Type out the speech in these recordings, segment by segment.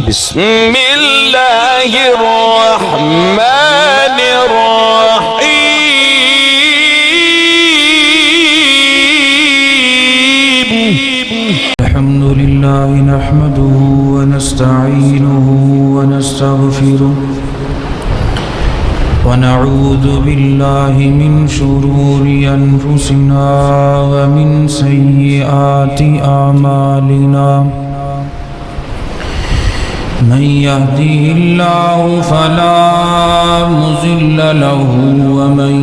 بسم اللہ الرحمن الرحیم الحمد للہ نحمده ونستعینه ونستغفره ونعوذ بالله من شرور أنفسنا ومن سيئات أعمالنا من يهده الله فلا مضل له ومن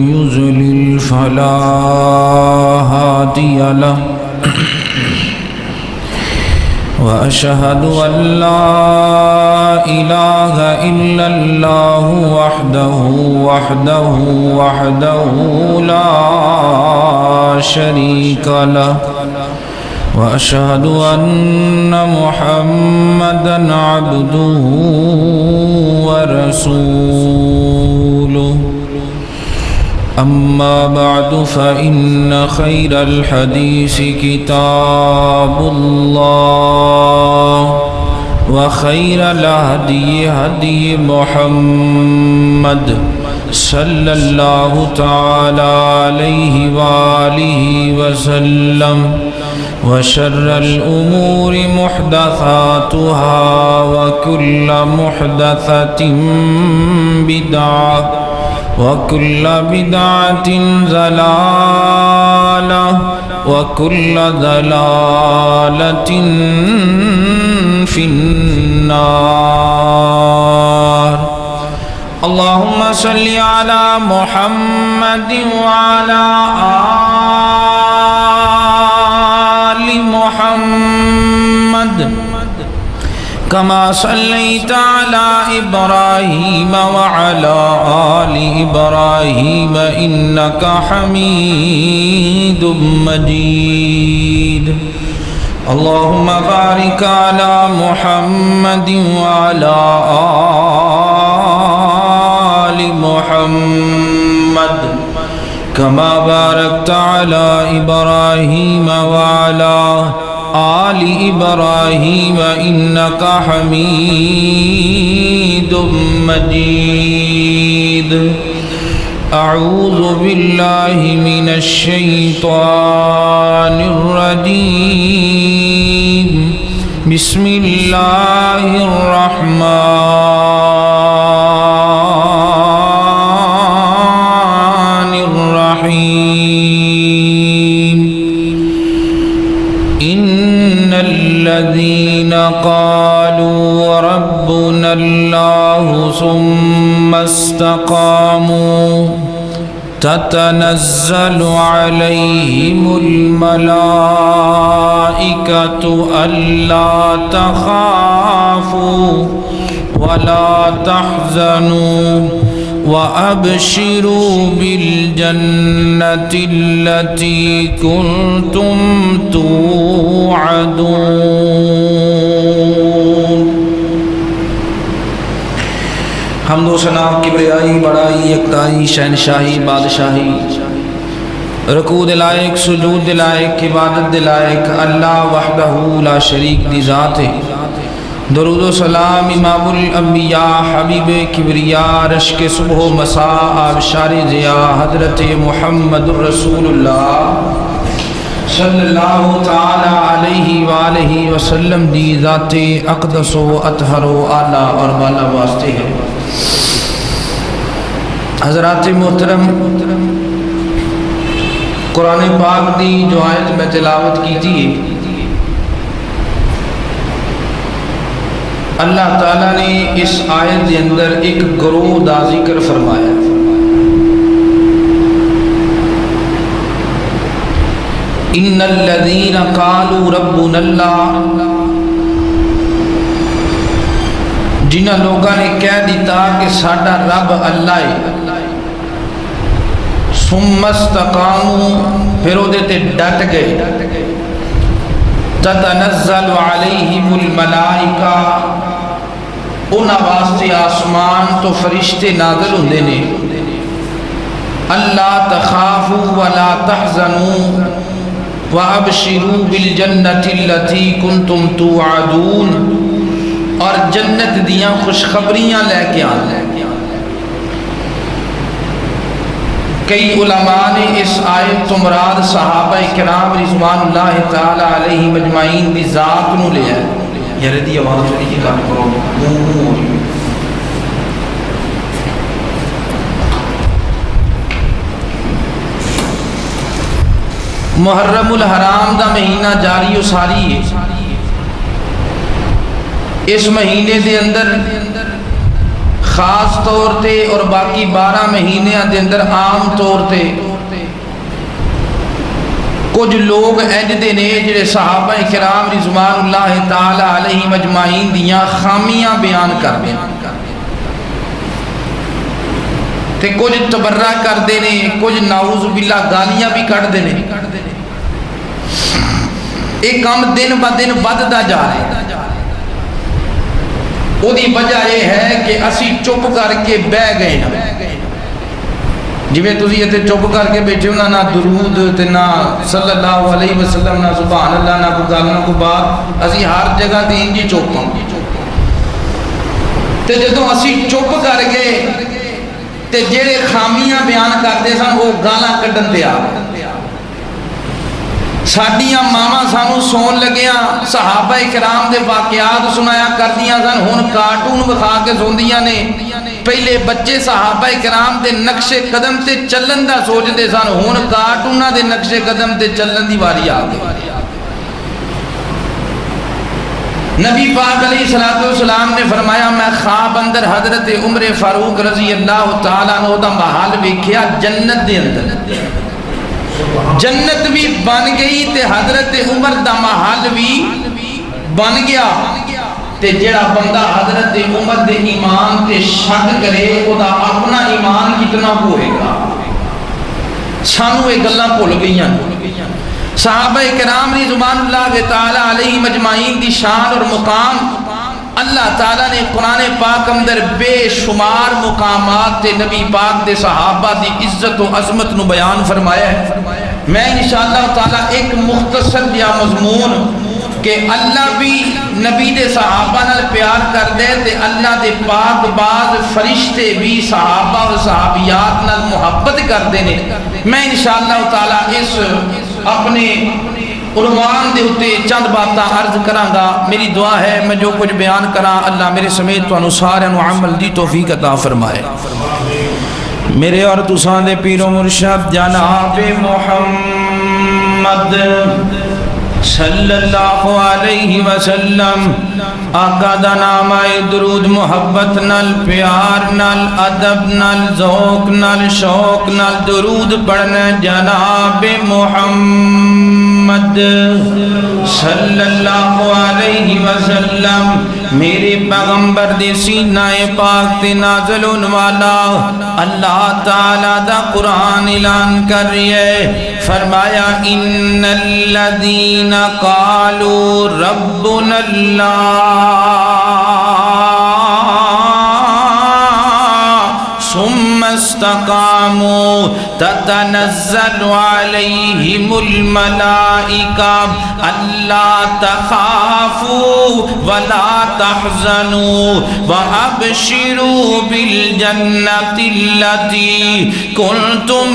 يضلل فلا هادي له وأشهد أن لا إله إلا الله وحده لا شريك له وأشهد أن محمدًا عبده ورسوله أما بعد فإن خير الحديث كتاب الله وخير الهدي هدي محمد صلى الله تعالى عليه وآله وسلم وشر الأمور محدثاتها وكل محدثة بدعة وكل بدعة ضلالة وكل ضلالة في النار اللهم صل على محمد وعلى آل محمد كما صليت على إبراهيم وعلى آل إبراهيم إنك حميد مجيد اللهم بارك على محمد وعلى آل محمد كما باركت على إبراهيم وعلى آل إبراهيم إنك حميد مجيد أعوذ بالله من الشيطان الرجيم بسم الله الرحمن الرحيم إن الذين قالوا ربنا الله ثم استقاموا تتنزل عليهم الملائكة ألا تخافوا ولا تحزنوا وأبشروا بالجنة التي كنتم توعدون حمد و ثنا کبریائی بڑائی یکتائی شہنشاہی بادشاہی رکوع دلائق سجود دلائق عبادت دلائق اللہ وحدہ لا شریک دی ذات ہے درود و سلام امام الانبیاء حبیب کبریاء رشک صبح و مساء آبشار ضیاء حضرت محمد رسول اللہ صلی اللہ تعالی علیہ وآلہ وسلم دی ذات اقدس و اطہر و اعلیٰ اور بالا واسطے ہے حضرات محترم قرآن پاک دی جو آیت میں تلاوت کی تھی اللہ تعالیٰ نے اس آیت کے اندر ایک گروہ دا ذکر فرمایا ان الذین قالوا ربنا اللہ جنہاں لوگاں نے کہہ دیتا کہ ساڈا رب اللہ ہے ثم استقاموا پھر وہ دیتے ڈٹ گئے تتنزل علیہم الملائکہ انہاں واسطے آسمان تو فرشتے نازل ہوندے نے اللہ تخافوا ولا تحزنوا وَأَبْشِرُوا بِالْجَنَّةِ الَّتِي كُنْتُمْ تُوعَدُونَ اور اور جنت دیاں خوشخبریاں لے کے آنا. کئی علماء نے اس آیت تو مراد صحابہ کرام رضوان اللہ تعالی علیہ مجمعین دی ذات نو لیا ہے. یار دی آواز تھوڑی جی کم کرو. محرم الحرام دا مہینہ جاری و ساری ہے. اس مہینے دے اندر خاص طور تے اور باقی 12 مہینے دے اندر عام طور تے کچھ لوگ ایجدے نے جڑے صحابہ کرام رضوان اللہ تعالی علیہ مجمعین دیاں خامیاں بیان کر دیں تے کچھ تبرہ کر دینے, کچھ نعوذ باللہ گالیاں بھی کٹ دینے. ایک کام دن با دن بددا جا رہے. وہ دی وجہ یہ ہے کہ اسی چپ کر کے بہ گئے ہیں. جویں تسی ایتھے چپ کر کے بیٹھے ہو نہ درود تے نہ صلی اللہ علیہ وسلم نہ سبحان اللہ نہ کوئی گل نہ کوئی بات, اسی ہر جگہ تے انج چپ ہوں. تے جدوں اسی چپ کر گئے تے جڑے خامیاں بیان کرتے سن وہ گالاں کڈن تے آ گئے. ساڈیاں ماواں سانو سون لگیاں صحابہ کرام دے واقعات سنایا کردیاں سن, ہن کارٹون وکھا کے سوندیاں نے. پہلے بچے صحابہ کرام دے نقش قدم تے چلن دا سوچدے سن, ہن کارٹوناں دے نقش قدم تے چلن دی واری آ گئی. نبی پاک علیہ السلام نے فرمایا میں خواب اندر حضرت عمر فاروق رضی اللہ تعالیٰ عنہ دا محل ویکھیا جنت دے اندر. جنت بھی بن گئی تے حضرت عمر دا محل بھی بن گیا. تے جڑا بندہ حضرت عمر دے ایمان تے شک کرے او دا اپنا ایمان کتنا ہوئے گا. سانو یہ گلاں بھول گئیاں. صحابہ کرام رضوان اللہ تعالی علیہ مجمعین دی شان اور مقام اللہ تعالیٰ نے قرآن پاک اندر بے شمار مقامات تے نبی پاک دے صحابہ دی عزت و عظمت نو بیان فرمایا ہے. میں انشاءاللہ تعالیٰ ایک مختصر یا مضمون کہ اللہ بھی نبی دے صحابہ نال پیار کر دے تے اللہ دے پاک بعض فرشتے بھی صحابہ و صحابیات نال محبت کر دے نے. میں انشاءاللہ تعالیٰ اس اپنے عنوان دے ہوتے چند باتاں عرض کراں گا. میری دعا ہے میں جو کچھ بیان کراں اللہ میرے سمیت تو سارے نو عمل دی توفیق عطا فرمائے. میرے اور تساں دے پیر و مرشد جناب محمد صلی اللہ علیہ وسلم آقا دا نام آئے درود محبت نال پیار نال ادب نال ذوق نال شوق نال درود پڑھنا جناب محمد صلی اللہ علیہ وسلم میرے پیغمبر دے سینہ پاک تے نازل والا اللہ تعالیٰ دا قرآن اعلان کر رہی ہے. فرمایا ان الذین قالوا ربنا اللہ ثم استقاموا تتنزل عليهم الملائكة ألا تخافوا ولا تحزنوا وأبشروا بالجنة التي كنتم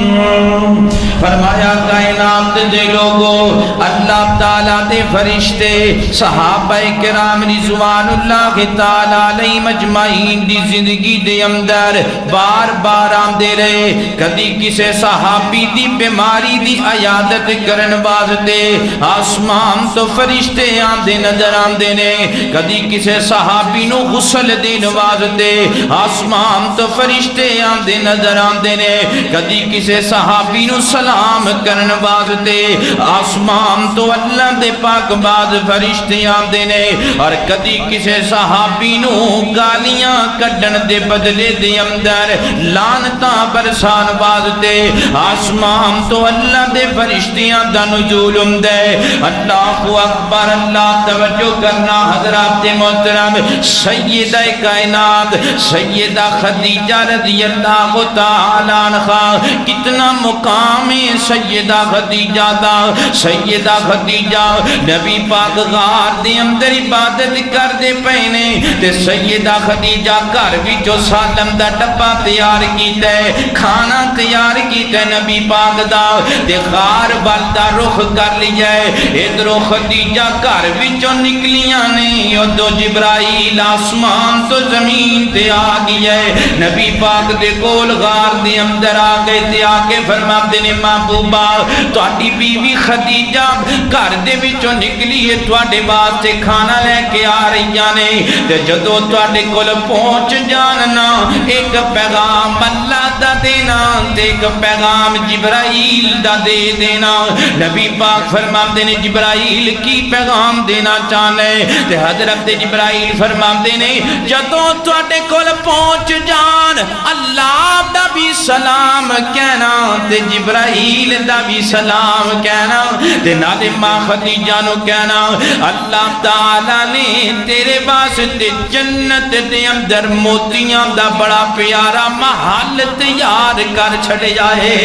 توعدون. فرمایا کائنات دے لوگو اللہ تعالیٰ دے فرشتے صحابہ کرام رضوان اللہ تعالیٰ علیہ مجمعین دی زندگی دے اندر بار بار آمدے رہے. کدی کسے صحابی دی بیماری دی عیادت کرن واسطے آسمان تو فرشتے آمدے نظر آمدے نے. کدی کسے صحابی نو غسل دین واسطے آسمان تو فرشتے آمدے نظر آمدے نے. کدی کسے صحابی نو سلام کرن واسطے واسطے آسمان تو اللہ دے پاک بعد فرشتے آندے نے اور کدی کسے صحابی نو گالیاں کڈن دے بدلے دے اندر لعنتاں برسان واسطے آسمان تو اللہ دے فرشتیاں دا نزول ہوندا ہے۔ اللہ اکبر، اللہ توجہ کرنا حضرات محترم، سیدہ کائنات سیدہ خدیجہ رضی اللہ تعالی عنہا، کتنا مقام ہے سیدہ خدیجہ دا۔ سیدہ خدیجہ نبی پاک غار دے اندر عبادت کر دے پینے تے سیدہ خدیجہ گھر وچوں سالم دا ڈبہ تیار کیتا ہے، کھانا تیار کیتا ہے نبی پاک دا تے غار ول دا رخ کر لیا ہے۔ ادھروں خدیجہ گھر وچوں نکلیاں نے، ادھر جبرائیل آسمان تو زمین تے آ گیا ہے، نبی پاک دے کول غار دے اندر آ گئے تے آ کے فرماتے نے محبوبہ تہاڈی بیوی خدیجہ گھر دے وچوں نکلی ہے، تہاڈے واسطے کھانا لے کے آ رہیاں نے تے جدوں تہاڈے کول پہنچ جاننا ایک پیغام اللہ دا دینا تے ایک پیغام جبرائیل دا دے دینا۔ نبی پاک فرماتے نے جبرائیل کی پیغام دینا چاہنے تے حضرت جبرائیل فرماتے نے جدوں تہاڈے کول پہنچ جان اللہ دا بھی سلام کہنا تے جبرائیل دا بھی سلام کہنا تے نالے ماں خدیجہ نو کہنا اللہ تعالی نے تیرے واسطے جنت دے اندر موتیاں دا بڑا پیارا محل تیار کر چھڑیا ہے۔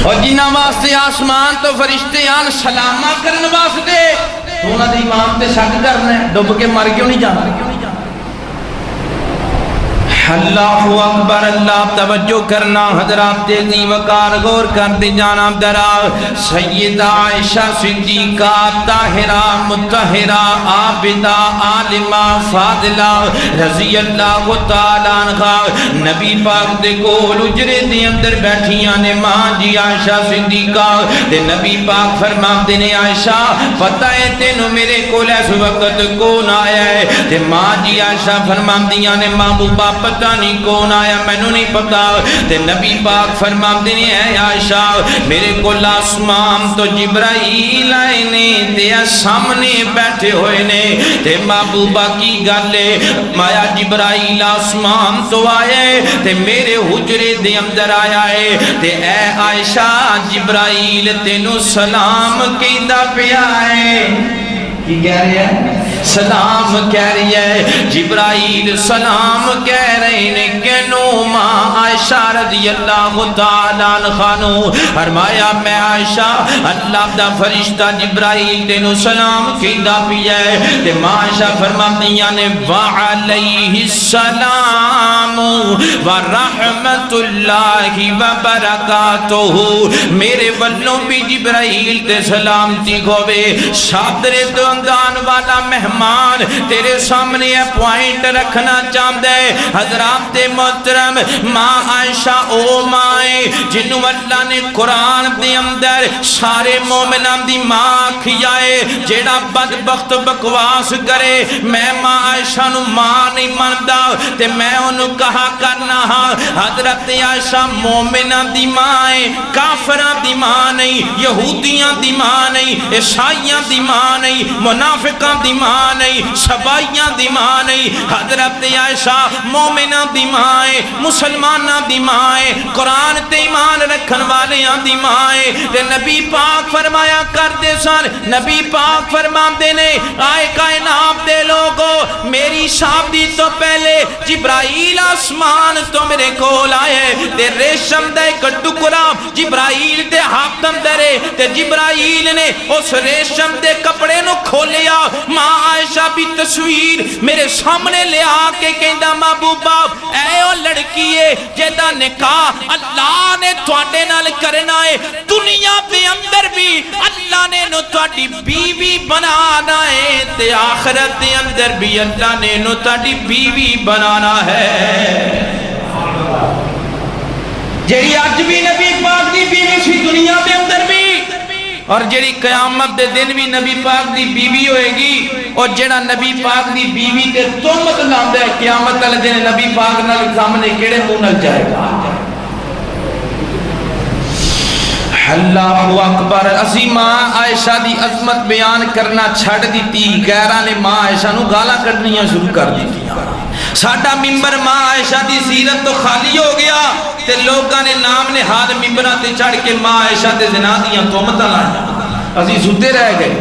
اور جنہاں واسطے آسمان تو فرشتے آن سلامہ کرن واسطے تو انہاں دے امام تے شک کرنا ہے، ڈب کے مر کیوں نہیں جانا؟ اللہ اکبر، اللہ توجہ کرنا حضرات تیزی وقار غور کر دے جانا درا سیدہ عائشہ صدیقہ طاہرہ مطہرہ عابدہ عالمہ فاضلہ رضی اللہ تعالیٰ عنہ نبی پاک دے کول اجرے دے اندر بیٹھیاں نے ماں جی عائشہ صدیقہ تے نبی پاک فرماتے نے عائشہ پتہ ہے تینوں میرے کول اس وقت کون آیا ہے تے ماں جی عائشہ فرماندیاں نے محبوبہ پتہ نہیں کون آیا مینوں نہیں پتا تے نبی پاک فرماتے نے اے عائشہ میرے کول آسمان تو جبرائیل آئے نے تے سامنے بیٹھے ہوئے نے تے محبوبہ کی گل ہے مایا جبرائیل آسمان تو آئے تے میرے حجرے دے اندر آیا ہے تے اے عائشہ جبرائیل تینوں سلام کہندا پیا ہے کی کہہ رہے ہیں سلام کہہ رہی ہے جبرائیل سلام کہہ رہے ہیں کہنو ماں عائشہ رضی اللہ تعالیٰ عنہ فرمایا میں عائشہ اللہ دا فرشتہ جبرائیل تینو سلام کہندا پیا ہے تے ماں عائشہ فرماندیاں نے وعلیہ السلام ورحمت اللہ وبرکاتہ میرے ولوں بھی جبرائیل تے سلامتی ہوے شادرے تو اندان والا مہمان تیرے سامنے پوائنٹ رکھنا چاہتا ہے حضرات محترم ماں عائشہ او مائیں جنہوں اللہ نے قرآن دے اندر سارے مومنان دی ماں کھیائے جیڑا بدبخت بکواس کرے میں ماں عائشہ نو ماں نہیں ماندا تے میں انہوں کہا کرنا ہاں حضرت عائشہ مومنان دی مائیں کافران دی ماں نہیں یہودیاں دی ماں نہیں عیسائیاں دی ماں نہیں منافقان دی ماں نہیں سبائیاں دی ماں نہیں حضرت عائشہ مومنہ دی ماں مسلمانہ دی ماں قرآن تے ایمان رکھن والیاں دی ماں تے نبی پاک فرمایا کر دے سن نبی پاک فرما دے نے آئے کائنات دے لوگو میری شادی تو پہلے جبرائیل آسمان تو میرے کول آئے تے ریشم دے ایک ٹکڑا جبرائیل دے ہاتھ اندر تے جبرائیل نے اس ریشم دے کپڑے نو کھولیا ماں عائشہ بھی تصویر میرے سامنے لے آکے کہندہ محبوبہ اے او لڑکی ہے جیدہ نکاح اللہ نے تواڈے نال کرنا ہے دنیا پہ اندر بھی اللہ نے نو تواڈی بیوی بنانا ہے تے آخرت دے اندر بھی اللہ نے نو تواڈی بیوی بنانا ہے جیڑی آج بھی نبی پاک دی بیوی سی دنیا پہ اندر بھی اور جیڑی قیامت دے دن بھی نبی پاک دی بیوی ہوئے گی اور جیڑا نبی پاک دی بیوی تے تہمت لاندے ہے قیامت والے دن نبی پاک نال سامنے کیڑے منہ نال جائے گا اللہ اکبر. اسی ماں عائشہ دی عظمت بیان کرنا چھڑ دیتی, غیراں نے ماں عائشہ نو گالاں کڈنیاں شروع کر دیتی. ساڈا ممبر ماں عائشہ دی سیرت تو خالی ہو گیا تے لوگاں نے نام نہاد ممبراں تے چڑھ کے ماں عائشہ دے زنا دیاں تہمتاں لائیاں. اسی ستے رہ گئے.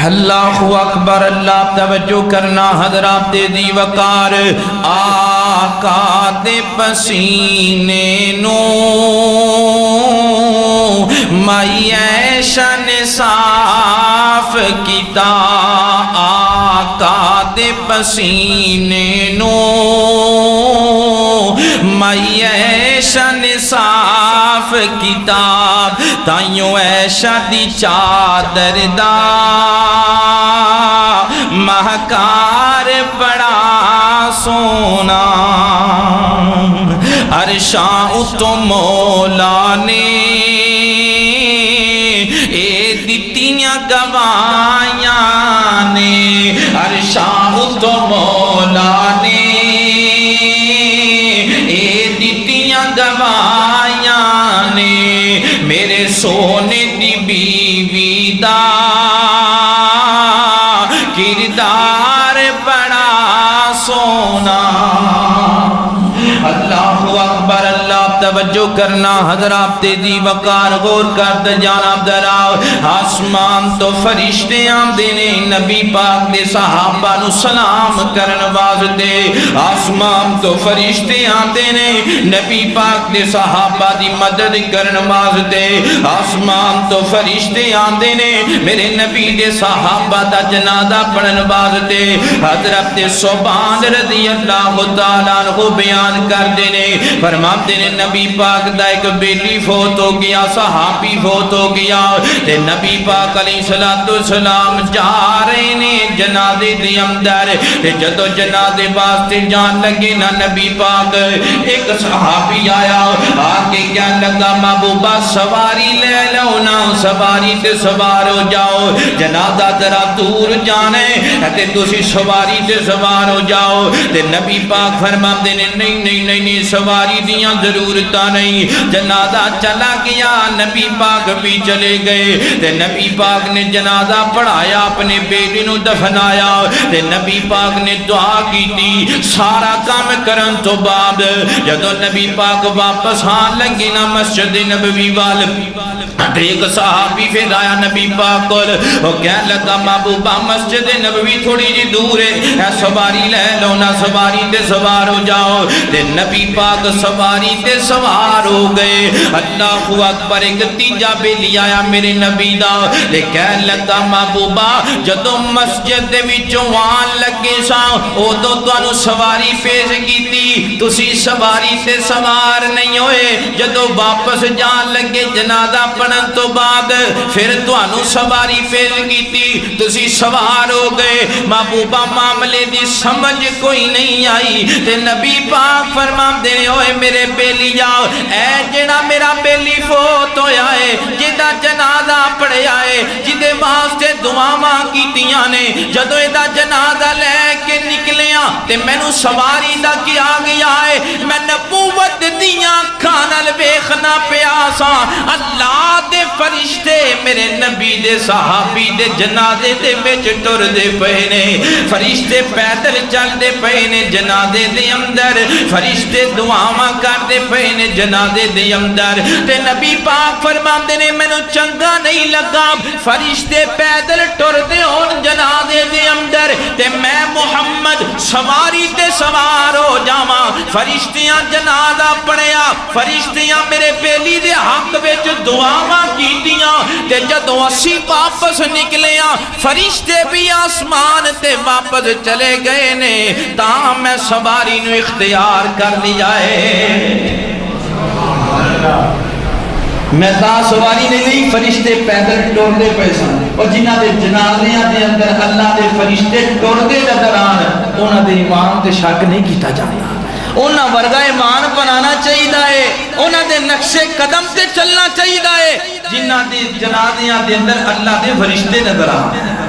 اللہ اکبر. اللہ توجہ کرنا حضرات دی وقار. آقا دے پسینے نو مائی عائشہ نے صاف کیتا. آقا دے پسینے نو مائی عائشہ نے صاف کیتا. تائیوں عائشہ دی چادر دا مہکار بڑا سونا. عرشاں اتو مولا نے اے دتیاں گوائیاں نے. عرشاں اتو مولا نے اے دتیاں گوائیاں نے. میرے سونے دی بیوی دا کردار بڑا سونا. اللہ اکبر. اللہ توجہ کرنا حضرات دی وقار. غور کرد جانب دراؤ. آسمان تو فرشتے آمدے نے نبی پاک دے صحابہ نو سلام کرن واسطے. آسمان تو فرشتے آمدے نے نبی پاک دے صحابہ دی مدد کرن واسطے. آسمان تو فرشتے آمدے نے میرے نبی دے صحابہ دا جنازہ پڑھن واسطے. حضرت صوبان رضی اللہ تعالیٰ عنہ بیان کر دینے فرماتے نے نبی پاک دا ایک بیٹی فوت ہو گیا, صحابی فوت ہو گیا. تے نبی پاک علیہ السلام جا رہے نے جنازے دی اندر. تے جدو جنازے واسطے جان لگے نا نبی پاک ایک صحابی آیا آکے کیا لگا محبوبہ سواری لے لو نا, سواری تے سوار ہو جاؤ, جنازہ ذرا دور جانے تے تسی سواری تے سوار ہو جاؤ. تے نبی پاک فرماتے نے نہیں نہیں نہیں سواری دیاں ضرورتاں نہیں. جنازہ چلا گیا, نبی پاک بھی چلے گئے. تے نبی پاک نے جنازہ پڑھایا, اپنے بیٹے نو دفنایا. تے نبی پاک نے دعا کی تھی. سارا کام کرن تو بعد جدو نبی پاک واپس آن لگے نا مسجد نبوی وال, ایک صحابی پھر آیا نبی پاک کو, وہ کہنے لگا محبوبہ مسجد نبوی تھوڑی جی دور ہے, سواری لے لو نا, سواری تے سوار ہو جاؤ. تے نبی پاک سواری تے سوار ہو گئے. اللہ اکبر. ایک تیجا بیلی آیا میرے نبی دا, تے کہنے لگا محبوبہ جدو مسجد دے وچوں آن لگے سا اودوں تانوں سواری پیش کیتی, تسی سواری تے سوار نہیں ہوئے. جدو واپس جان لگے جنازہ پڑھن تو بعد پھر تانوں سواری پیش کیتی, تسی سوار ہو گئے. محبوبہ معاملے دی سمجھ کوئی نہیں آئی. تے نبی پاک فرمان دینے ہوئے میرے بیلی جاؤ, اے جنا میرا بیلی فوت ہویا ہے, جدہ جنازہ پڑھے آئے, جدے واسطے دعاواں کیتیاں نے, جدو ایدہ جنازہ لے کے نکلیاں تے میں نو سواری دا کیا گیا ہے. میں نبوت دیاں کھانل ویخنا پیاساں. اللہ دے فرشتے میرے نبی دے صحابی دے جنازے دے بیچ ٹر دے پہنے, فرشتے پیدل چل دے پہنے جنازے دے اندر, فرشتے دعاواں کر دے پہنے جنازے دے اندر. تے نبی پاک فرماندے نے میں نو چنگا نہیں لگا فرشتے پیدل ٹر دے ہون جنازے دے اندر, تے میں محمد سواری تے سوار ہو جاواں. فرشتیاں جنازہ پڑھیا, فرشتیاں میرے بیلی دے حق وچ دعاواں کیتیاں. تے جدوں اسی واپس نکلیاں فرشتے بھی آسمان تے واپس چلے گئے نے, تاں میں سواری نو اختیار کر لیا ہے. میں تا سواری نہیں, فرشتے پیدل ٹور دے پیسا, اور جنہ دے جنازیاں دے اندر اللہ دے فرشتے ٹور دے دوران انہاں دے ایمان تے شک نہیں کیتا جاتا. انہاں ورگا ایمان بنانا چاہیے ہے, انہاں دے نقش قدم تے چلنا چاہیے ہے جنہ دے جنازیاں دے اندر اللہ دے فرشتے نظر آتے ہیں.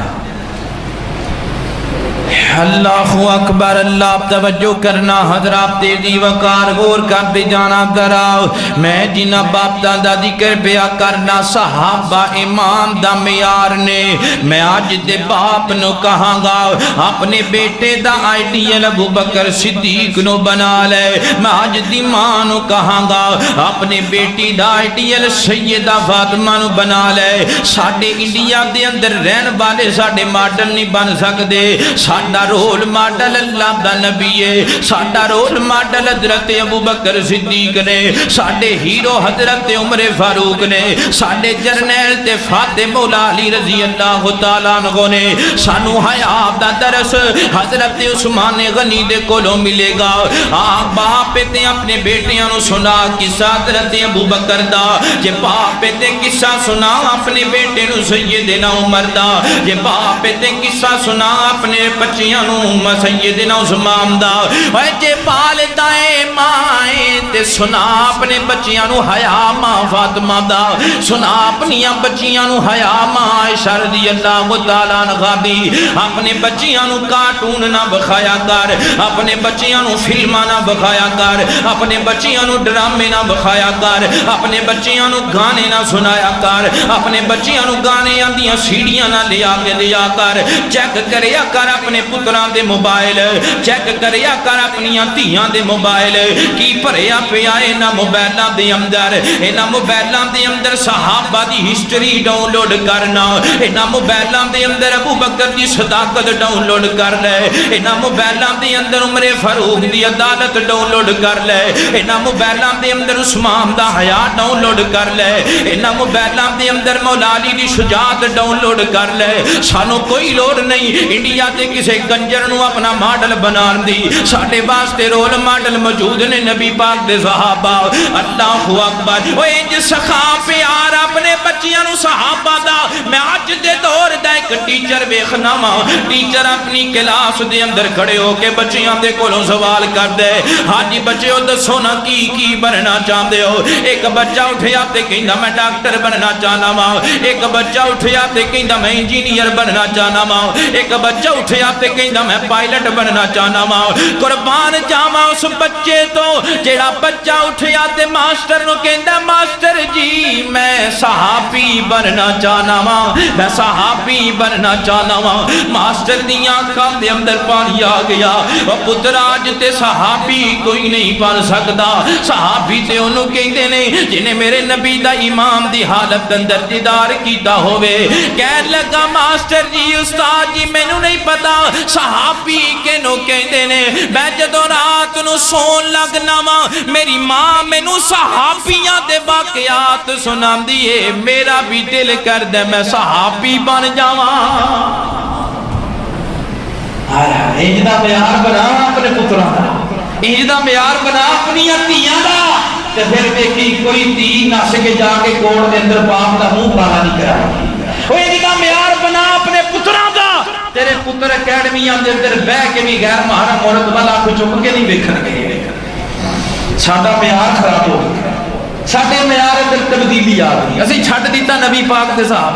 اللہ اکبر اللہ توجہ کرنا حضرات تیزی وقار غور کرتے جانا ذرا میں جنہ باپ دادا ذکر پیا کرنا صحابہ امام دا معیار نے میں آج دے باپ نو کہاں گا اپنے بیٹے دا آئیڈیل ابو بکر صدیق نو بنا لے میں آج دی ماں نو کہاں گا اپنے بیٹی دا آئیڈیل سیدہ فاطمہ نو بنا لے ساڑھے انڈیا دے اندر رہن والے ساڑھے ماڈل نہیں بن سکتے ساڑھا رول ماڈل اللہ دا نبی ہے ساڑھا رول ماڈل حضرت ابو بکر صدیق نے ساڑھے ہیرو حضرت عمر فاروق نے ساڑھے جرنیل تے فاتح مولا علی رضی اللہ تعالیٰ عنہ نے سانو حیات دا درس حضرت عثمان غنی دے کولوں ملے گا آپ باپ تے اپنے بیٹیاں نو سنا کسا حضرت ابو بکر دا جے باپ تے کسا سنا اپنے بیٹے نو سیدنا عمر دا جے باپ تے کسا سنا اپنے بچیاں نو سیدنا عثمان دا اے جے والدائے مائیں تے سنا اپنے بچیاں نو حیا ماں فاطمہ دا سنا اپنی بچیاں نو حیا ماں عائشہ رضی اللہ تعالیٰ عنہا دی اپنے بچیاں نو کارٹون نہ بخایا کر اپنے بچیاں نو فلماں نہ بخایا کر اپنے بچیاں نو ڈرامے نہ بخایا کر اپنے بچیاں نو گانے نہ سنایا کر اپنے بچیاں نو گانے آندیاں سیڑیاں نہ لیا کے دیا کر چیک کریا کر اپنے پتراں دے موبائل چیک کریا کر اپنی دھیاں دے موبائل کی بھریا پیا انہاں موبائلاں دے اندر انہاں موبائلاں دے اندر صحابہ دی ہسٹری ڈاؤن لوڈ کرنا انہاں موبائلاں دے اندر ابو بکر دی صداقت ڈاؤن لوڈ کر لے انہاں موبائلاں دے اندر عمر فاروق دی عدالت ڈاؤن لوڈ کر لے انہاں موبائلاں دے اندر عثمان دا حیا ڈاؤن لوڈ کر لے انہاں موبائلاں دے اندر مولا علی دی شجاعت ڈاؤن لوڈ کر لے سانو کوئی لوڑ نہیں انڈیا تے کسے گنجر نو اپنا ماڈل بنان دی ساڑھے واسطے رول ماڈل موجود نے نبی پاک دے صحابہ اللہ اکبر وہ انج سخا پیار اپنے بچیاں نو صحابہ دا میں آج دے دور دا ایک ٹیچر ویکھنا وا ٹیچر اپنی کلاس دے اندر کھڑے ہو کے بچیاں دے کولوں سوال کر دے ہاں جی بچیو دسو نا کی بننا چاہندے ہو ایک بچہ اٹھیا تے کہندا میں ڈاکٹر بننا چاہنا وا ایک بچہ اٹھیا تے کہندا میں انجینئر بننا چاہنا وا ایک بچہ اٹھیا تے کہندا میں پائلٹ بننا چاہنا وا قربان جاواں اس بچے تو جیڑا بچہ اٹھیا تے ماسٹر نو کہندا ماسٹر جی میں صحابی بننا چاہنا وا میں صحابی بننا چاہنا وا ماسٹر دیاں آنکھاں دے اندر پانی آ گیا او پتر آج تے صحابی کوئی نہیں بن سکدا صحابی تے انہوں کہندے نے جنہیں میرے نبی دا امام دی حالت اندر دیدار کیتا ہوئے کہہ لگا ماسٹر جی استاد جی میں نو نہیں پتا صحابی کے نو کہندے نے میں جدو رات نو سون لگنا وا میری ماں میں نو صحابیاں دے واقعات سنان دیئے میرا بھی دل کر دے میں صحابی بن جاواں انجدہ معیار بنا اپنے پتران دا انجدہ معیار بنا اپنی دھیاں دا تے پھر دیکھی کوئی دھی نہ سکے جا کے کوڑ دے اندر باپ دا منہ کالا نہیں کرا وہ انجدہ معیار بنا اپنے پتران دا تیرے پتر اکیڈمیاں دے اندر بہ کے بھی غیر محرم عورت والا کو چپ کے نہیں ویکھن گے ساڈا معیار خراب ہو گیا ساڈے معیار اندر تبدیلی آ گئی اسی چھڈ دیتا نبی پاک دے صاحب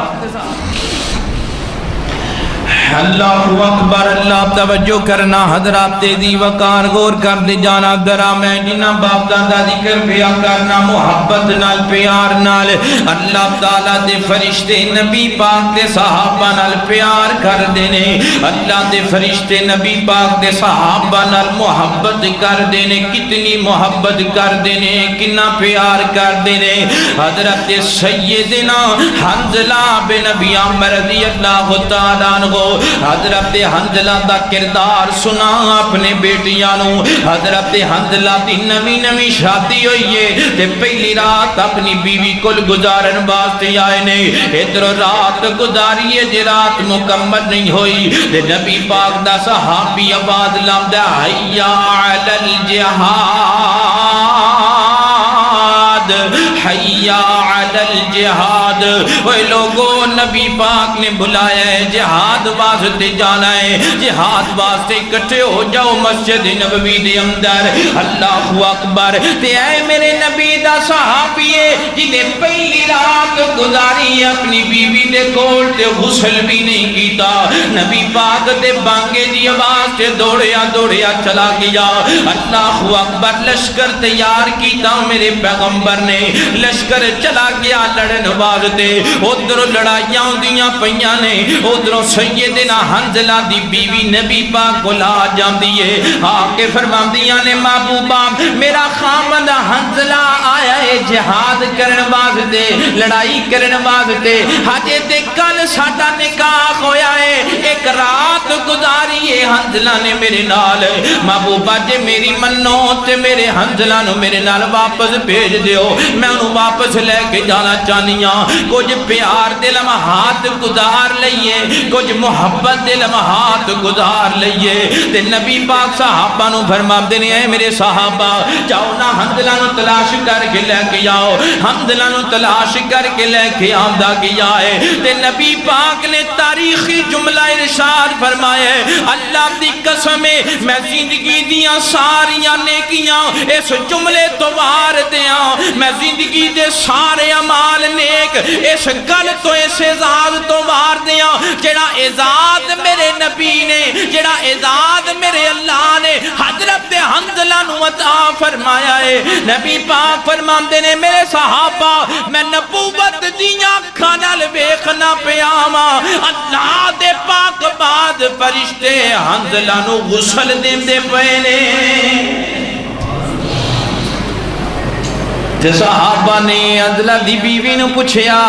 اللہ اکبر اللہ توجہ کرنا حضرات تیزی وقار غور کر دے جانا درا میں جنہ باپ دادا ذکر پیا کرنا محبت نال پیار نال اللہ تعالیٰ دے فرشتے نبی پاک دے صحابہ نال پیار کر دینے اللہ دے فرشتے نبی پاک دے صحابہ نال محبت کر دینے کتنی محبت کر دینے کنا پیار کر دینے حضرت سیدنا حنظلہ بن ابی عامر رضی اللہ تعالیٰ عنہ حضرت حنظلہ دا کردار سنا اپنے بیٹیاں نو حضرت حنظلہ دی نوی نوی شادی ہوئی ہے تے پہلی رات اپنی بیوی کل گزارن واسطے آئے نے ادھر رات گزاری ہے جے رات مکمل نہیں ہوئی تے نبی پاک دا صحابی آواز لامدا حیا علی الجہاد حیا علی الجہاد وہ لوگوں نبی پاک نے بلایا ہے جہاد واسطے جانا ہے جہاد واسطے اکٹھے ہو جاؤ مسجد نبوی دے اندر اللہ اکبر تے اے میرے نبی دا صحابی جنہیں پہلی رات گزاری اپنی بیوی دے کول تے غسل بھی نہیں کیتا نبی پاک دے بانگے دی آواز تے دوڑیا دوڑیا چلا گیا اللہ اکبر لشکر تیار کیتا میرے پیغمبر نے لشکر چلا گیا لڑن واسطے ادھر لڑائیاں ہوندیاں پیاں نے ادھر سیدنا حنظلہ دی بیوی نبی پاک کو لا جاندی ہے آ کے فرماندیاں نے محبوبہ میرا خامد حنظلہ آیا ہے جہاد کرن واسطے لڑائی کرن واسطے ہجے تے کل ساڈا نکاح ہویا ہے ایک رات گزاری ہے حنظلہ نے میرے نال محبوبہ جے میری منو تے میرے حنظلہ نو میرے نال واپس بھیج دیو میں انہوں واپس لے کے جانا چاہنیاں کچھ پیار دے لمحات گزار لئیے کچھ محبت دے لمحات گزار لئیے تے نبی پاک صحابہ نو فرما دینے ہیں میرے صحابہ جاؤ نا حنظلہ نو تلاش کر کے لے کے آؤ حنظلہ نو تلاش کر کے لے کے آمدہ کیا ہے تے نبی پاک نے تاریخی جملہ ارشاد فرمائے اللہ دی قسم میں زندگی دیاں ساریاں نیکیاں اس جملے تو وار دیاں میں زندگی دے سارے عمال نیک اس گل تو اس اعزاز تو وار دیاں جڑا اعزاز میرے نبی نے جڑا اعزاز میرے اللہ نے حضرت حنظلہ نو عطا فرمایا ہے نبی پاک فرماندے نے میرے صحابہ میں نبوت دیاں کھانال ویکھنا پیاما اللہ دے پاک بعد فرشتے حنظلہ نو غسل دیندے پئے نے تے صحابہ نے حنظلہ دی بیوی نو پوچھیا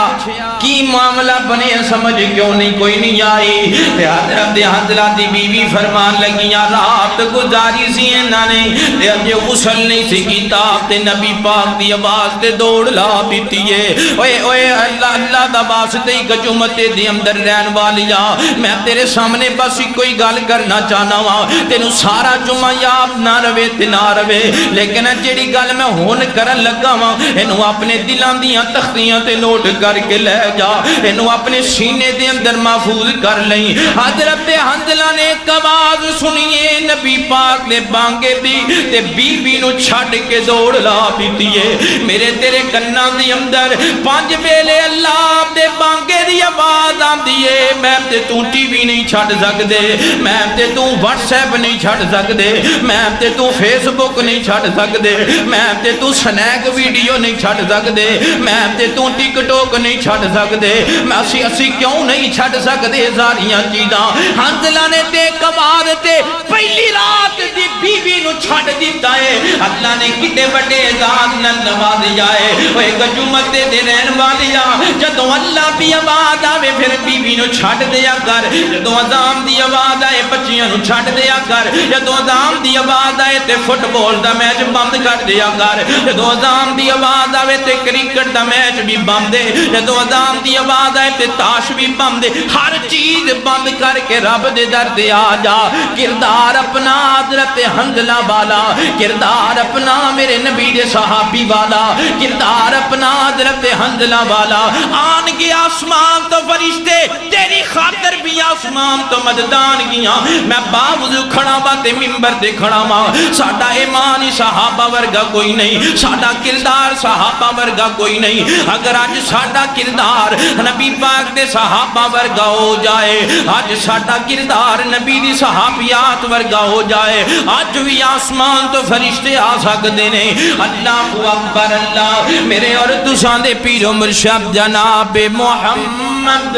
کی معاملہ بنے سمجھ کیوں نہیں کوئی نہیں آئی تے حضرت حنظلہ دی بیوی فرمان لگیاں رات گزاری سی انہاں نے تے اجے غسل نہیں سی کیتا تے نبی پاک دی آواز تے دوڑ لا دیتی ہے اوئے اوئے اللہ اللہ دا واسطے ہی گجمتے دی اندر رہن والیا میں تیرے سامنے بس کوئی گل کرنا چاہنا وا تینوں سارا جمعہ یاد نہ رہے تے نہ رہے لیکن جیڑی گل میں ہن کرن لگا وا اینو اپنے دلاں دیاں تختیاں تے نوٹ کر کے لے جا اینو اپنے سینے دے اندر محفوظ کر لیں حضرت حنظلہ نے ایک آواز سنیے نبی پاک نے بانگے دی تے بی بی نو چھڑ کے دوڑ لا دیتی ہے میرے تیرے کناں دی اندر 5 ویلے اللہ دے بانگے دی آواز آندی ہے میں تے تو ٹی وی نہیں چھڑ سکدے میں تے تو واٹس ایپ نہیں چھڑ سکدے میں تے تو فیس بک نہیں چھڑ سکدے میں تے تو سنیک ویڈیو نہیں چھڑ سکدے میں تے تو ٹک ٹوک نہیں چھڑ سکدے میں اسی کیوں نہیں چھڑ سکدے ساریاں چیزاں حنظلہ نے تے کبار تے پہلی رات دی بیوی نو چھڑ دیتا ہے اللہ نے کتے بڑے اعزاز نہ نوازیا ہے وہ گجمت دے رہن والیا جدوں اللہ دی آواز آوے پھر بیوی نو چھڑ دیا کر جدوں اذان دی آواز آئے بچیاں نو چھڑ دیا کر جدوں اذان دی آواز آئے تے فٹ بال دا میچ بند کر دیا کر جدوں اذان دی آواز آوے تے کرکٹ دا میچ بھی بند ہے جدوں اذان دی آواز آئے تے تاش بھی بند ہے ہر چیز بند کر کے رب دے در تے آ جا کردار اپنا حضرت حنظلہ والا کردار اپنا میرے نبی دے صحابی والا کردار اپنا حضرت حنظلہ والا آن کے آسمان تو فرشتے تیری خاطر بھی آسمان تو مددان گیا میں باوضو کھڑا باتے ممبر دے کھڑا ماں ساڑھا ایمانی صحابہ ورگا کوئی نہیں ساڑھا کردار صحابہ ورگا کوئی نہیں اگر آج ساڑھا کردار نبی پاک دے صحابہ ورگا ہو جائے آج ساڑھا کردار نبی دی صحابیات ورگا ہو جائے آج بھی آسمان تو فرشتے آ سکتے نے اللہ اکبر اللہ میرے اور تساں دے پیر و مرشد جناب محمد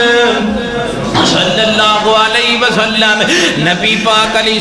صلی اللہ علیہ وسلم نبی پاک علیہ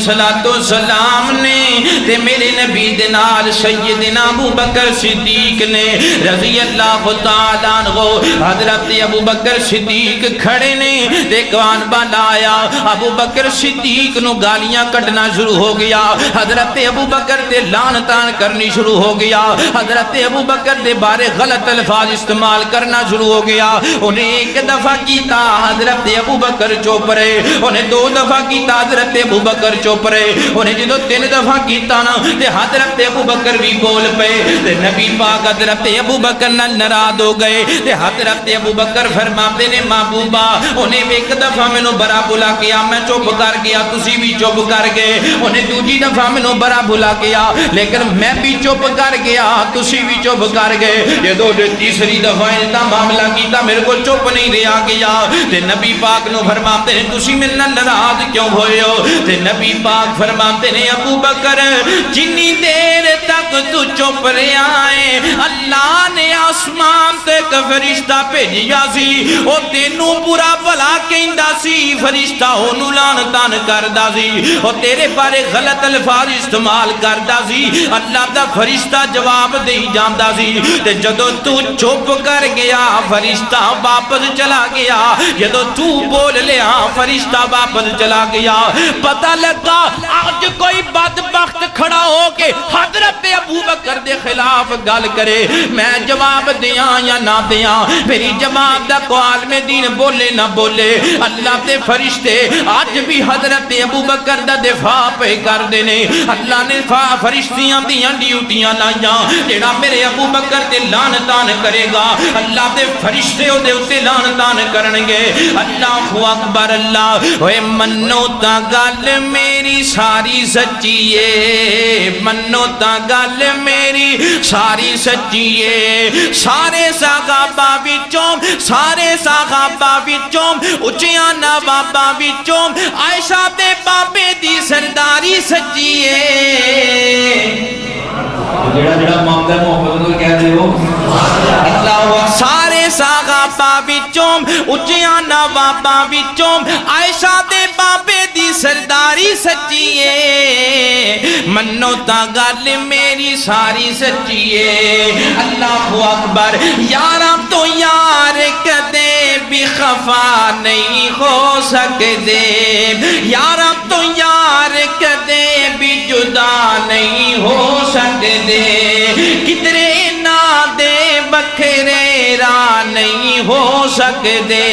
السلام نے تے میرے نبی دنال سیدنا ابو بکر صدیق نے رضی اللہ تعالیٰ عنہ حضرت ابو بکر صدیق کھڑے نے دیکھوان بنایا ابو بکر صدیق نو گالیاں کٹنا شروع ہو گیا حضرت ابو بکر دے لعنتان کرنی شروع ہو گیا حضرت ابو بکر دے بارے غلط الفاظ استعمال کرنا شروع ہو گیا انہیں ایک دفعہ کیتا حضرت ابو بکر بکر چپ رہے انہیں 2 دفعہ کیتا حضرت ابو بکر چپ رہے انہیں جدو 3 دفعہ کیتا نا تے حضرت ابو بکر بھی بول پے تے نبی پاک حضرت ابو بکر نال ناراض ہو گئے تے حضرت ابو بکر فرماتے نے محبوبہ انہیں ایک دفعہ مینوں برا بلا کیا میں چپ کر گیا تسی بھی چپ کر گئے انہیں دوجی دفعہ مینوں برا بلا کیا لیکن میں بھی چپ کر گیا تسی بھی چپ کر گئے جدو تیسری دفعہ انہاں معاملہ کیتا میرے کو چپ نہیں رہا گیا تے نبی پاک نو فرماتے ہیں تسی میرے نال ناراض کیوں ہوئے ہو تے نبی پاک فرماتے ہیں ابو بکر جنی دیر تک تو چپ رہا ہے اللہ نے آسمان تے ایک فرشتہ بھیجیا سی او تینوں برا بھلا کہندا سی فرشتہ اونوں لعنتاں کردا سی او تیرے بارے غلط الفاظ استعمال کردا سی اللہ دا فرشتہ جواب دے جاندا سی تے جدوں تو چپ کر گیا فرشتہ واپس چلا گیا جدوں تو بول لیا فرشتہ واپس چلا گیا پتہ لگا آج کوئی بدبخت کھڑا ہو کے حضرت ابو بکر دے خلاف گل کرے میں جواب دیاں یا نہ دیاں میری جواب دا قوال میں دین بولے نہ بولے اللہ تے فرشتے آج بھی حضرت ابو بکر دا دفاع پہ کر دینے اللہ نے فرشتیاں دیاں ڈیوٹیاں لائیاں جیڑا میرے ابو بکر تے لعنتان کرے گا اللہ تے فرشتے ہو دے اتے لعنتان کرنگے اللہ اکبر اللہ اوے منو تا گل میری ساری سچی ہے منو تا گل میری ساری سچی ہے سارے صحابہ وچوں اچیاں نواباں وچوں عائشہ دے بابے دی سرداری سچی ہے جڑا معاملہ محبت کو کہہ رہے ہو اللہ سارے صحابہ وچوں اچیاں نواباں وچوں عائشہ دے بابے دی سرداری سچی ہے منو تا گل میری ساری سچی ہے اللہ اکبر یاراں تو یار کدے بھی خفا نہیں ہو سکتے یاراں تو یار کدے بھی جدا نہیں ہو سکتے کدرے نہ دے بکھرے راہ نہیں ہو سکتے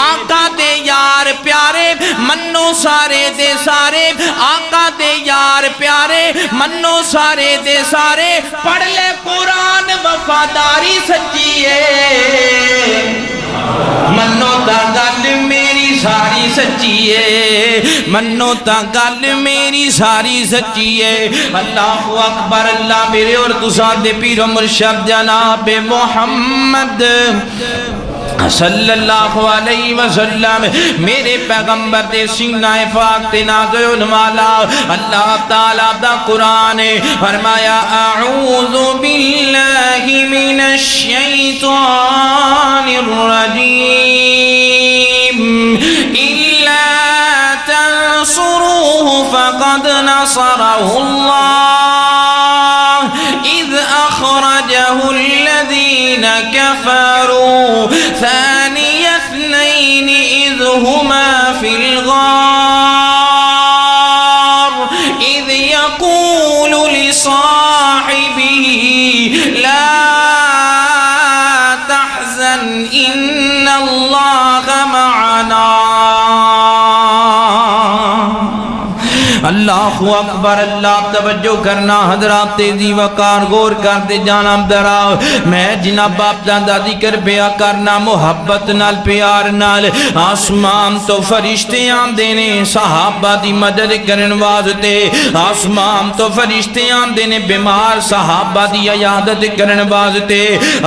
آقا دے یار پیارے منو سارے دے سارے آقا دے یار پیارے منو سارے دے سارے پڑھ لے قرآن وفاداری سچی ہے منو تا گل میری ساری سچی ہے منو تا گل میری ساری سچی ہے اللہ اکبر اللہ میرے اور تساں دے پیر و مرشد جناب محمد صلی اللہ علیہ وسلم میرے پیغمبر دے سینہ پاک تے نازل والا اللہ تعالیٰ دا قرآن فرمایا اعوذ باللہ من الشیطان الرجیم الا تنصروه فقد نصره اللہ اذ اخرجه الذین کفروا ثاني اثنين إذ هما في الغار إذ يقول لصاحبه لا تحزن إن الله معنا اللہ اکبر اللہ توجہ کرنا حضرات تیزی وقار غور کرتے جانا دراؤ میں جناب باپ دا ذکر پیا کرنا محبت نال پیار نال آسمان تو فرشتے آن دینے صحابہ دی مدد کرن واسطے آسمان تو فرشتے آن دینے بیمار صحابہ دی عیادت کرن واسطے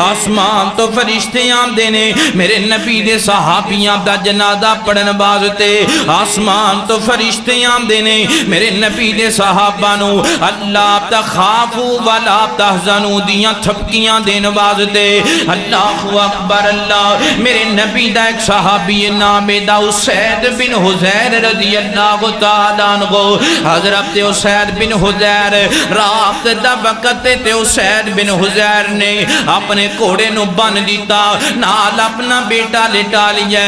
آسمان تو فرشتے آن دینے میرے نبی دے صحابیاں دا جنازہ پڑھن واسطے آسمان تو فرشتے آن دینے میرے نبی دے صحابہ نو اللہ تخافو ولا تحزنو دیاں تھپکیاں دین واسطے اللہ اکبر اللہ میرے نبی دا ایک صحابی نام دا اسید بن حزیر رضی اللہ تعالیٰ عنہ حضرت اسید بن حزیر رات دا وقت تے اسید بن حزیر نے اپنے کوڑے نو بن دیتا نال اپنا بیٹا لٹا لیا